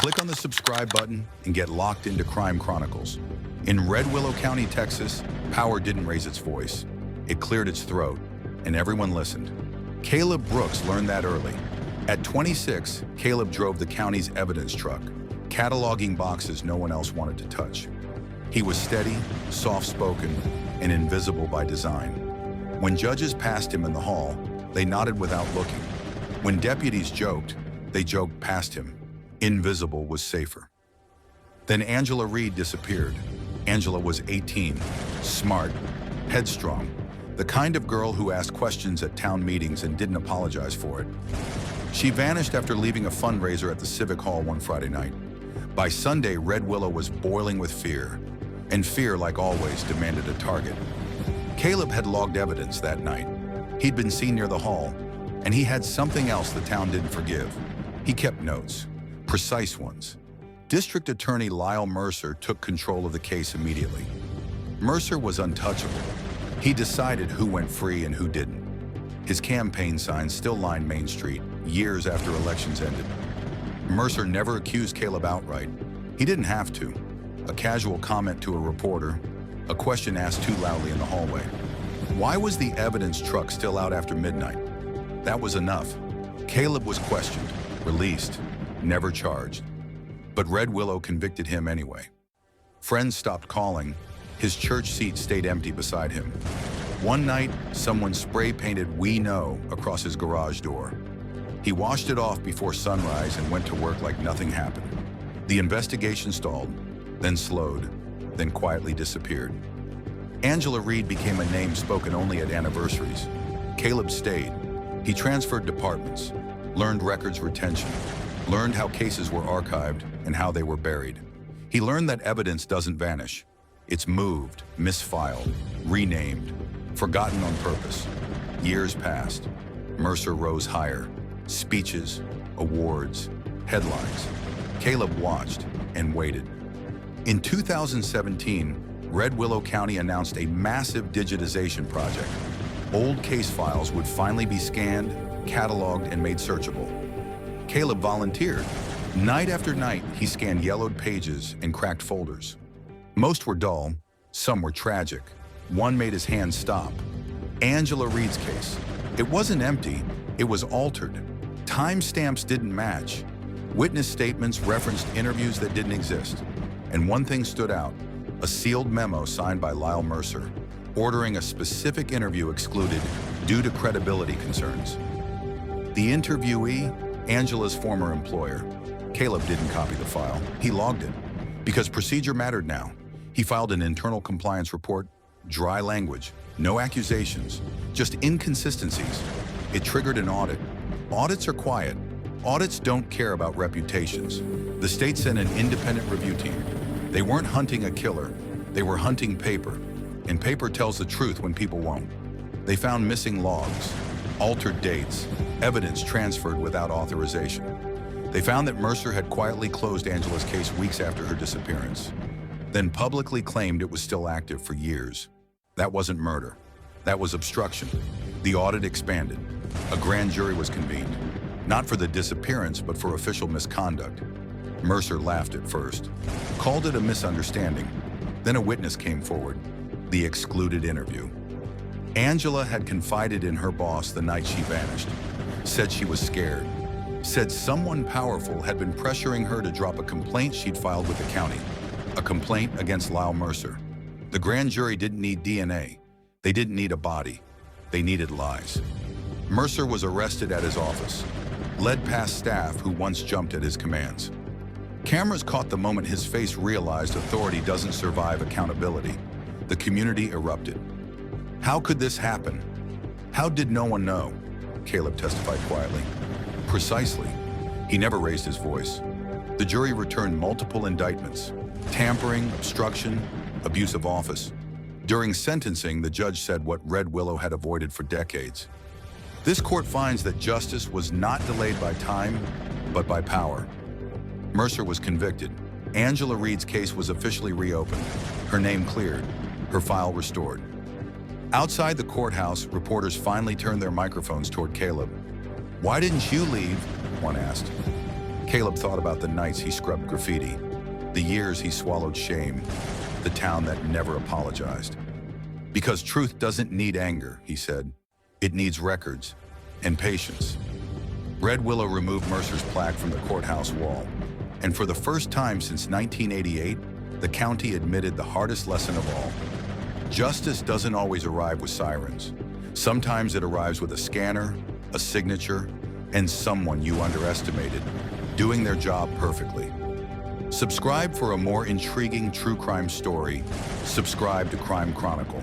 Click on the subscribe button and get locked into Crime Chronicles. In Red Willow County, Texas, power didn't raise its voice. It cleared its throat, and everyone listened. Caleb Brooks learned that early. At 26, Caleb drove the county's evidence truck, cataloging boxes no one else wanted to touch. He was steady, soft-spoken, and invisible by design. When judges passed him in the hall, they nodded without looking. When deputies joked, they joked past him. Invisible was safer. Then Angela Reed disappeared. Angela was 18, smart, headstrong, the kind of girl who asked questions at town meetings and didn't apologize for it. She vanished after leaving a fundraiser at the Civic Hall one Friday night. By Sunday, Red Willow was boiling with fear, and fear, like always, demanded a target. Caleb had logged evidence that night. He'd been seen near the hall, and he had something else the town didn't forgive. He kept notes, precise ones. District Attorney Lyle Mercer took control of the case immediately. Mercer was untouchable. He decided who went free and who didn't. His campaign signs still lined Main Street, years after elections ended. Mercer never accused Caleb outright. He didn't have to. A casual comment to a reporter, a question asked too loudly in the hallway. Why was the evidence truck still out after midnight? That was enough. Caleb was questioned, released, never charged. But Red Willow convicted him anyway. Friends stopped calling. His church seat stayed empty beside him. One night, someone spray-painted "We Know" across his garage door. He washed it off before sunrise and went to work like nothing happened. The investigation stalled, then slowed, then quietly disappeared. Angela Reed became a name spoken only at anniversaries. Caleb stayed. He transferred departments, learned records retention, learned how cases were archived and how they were buried. He learned that evidence doesn't vanish. It's moved, misfiled, renamed, forgotten on purpose. Years passed. Mercer rose higher. Speeches, awards, headlines. Caleb watched and waited. In 2017, Red Willow County announced a massive digitization project. Old case files would finally be scanned, cataloged, and made searchable. Caleb volunteered. Night after night, he scanned yellowed pages and cracked folders. Most were dull, some were tragic. One made his hands stop. Angela Reed's case. It wasn't empty, it was altered. Timestamps didn't match. Witness statements referenced interviews that didn't exist. And one thing stood out, a sealed memo signed by Lyle Mercer, ordering a specific interview excluded due to credibility concerns. The interviewee, Angela's former employer. Caleb didn't copy the file, he logged it. Because procedure mattered now, he filed an internal compliance report, dry language, no accusations, just inconsistencies. It triggered an audit. Audits are quiet. Audits don't care about reputations. The state sent an independent review team. They weren't hunting a killer, they were hunting paper. And paper tells the truth when people won't. They found missing logs, altered dates, evidence transferred without authorization. They found that Mercer had quietly closed Angela's case weeks after her disappearance, then publicly claimed it was still active for years. That wasn't murder. That was obstruction. The audit expanded. A grand jury was convened, not for the disappearance, but for official misconduct. Mercer laughed at first, called it a misunderstanding. Then a witness came forward, the excluded interview. Angela had confided in her boss the night she vanished, said she was scared, said someone powerful had been pressuring her to drop a complaint she'd filed with the county, a complaint against Lyle Mercer. The grand jury didn't need DNA. They didn't need a body. They needed lies. Mercer was arrested at his office, led past staff who once jumped at his commands. Cameras caught the moment his face realized authority doesn't survive accountability. The community erupted. How could this happen? How did no one know? Caleb testified quietly. Precisely. He never raised his voice. The jury returned multiple indictments: tampering, obstruction, abuse of office. During sentencing, the judge said what Red Willow had avoided for decades. This court finds that justice was not delayed by time, but by power. Mercer was convicted. Angela Reed's case was officially reopened, her name cleared, her file restored. Outside the courthouse, reporters finally turned their microphones toward Caleb. "Why didn't you leave?" one asked. Caleb thought about the nights he scrubbed graffiti, the years he swallowed shame, the town that never apologized. Because truth doesn't need anger, he said. It needs records and patience. Red Willow removed Mercer's plaque from the courthouse wall, and for the first time since 1988, the county admitted the hardest lesson of all. Justice doesn't always arrive with sirens. Sometimes it arrives with a scanner, a signature, and someone you underestimated, doing their job perfectly. Subscribe for a more intriguing true crime story. Subscribe to Crime Chronicle.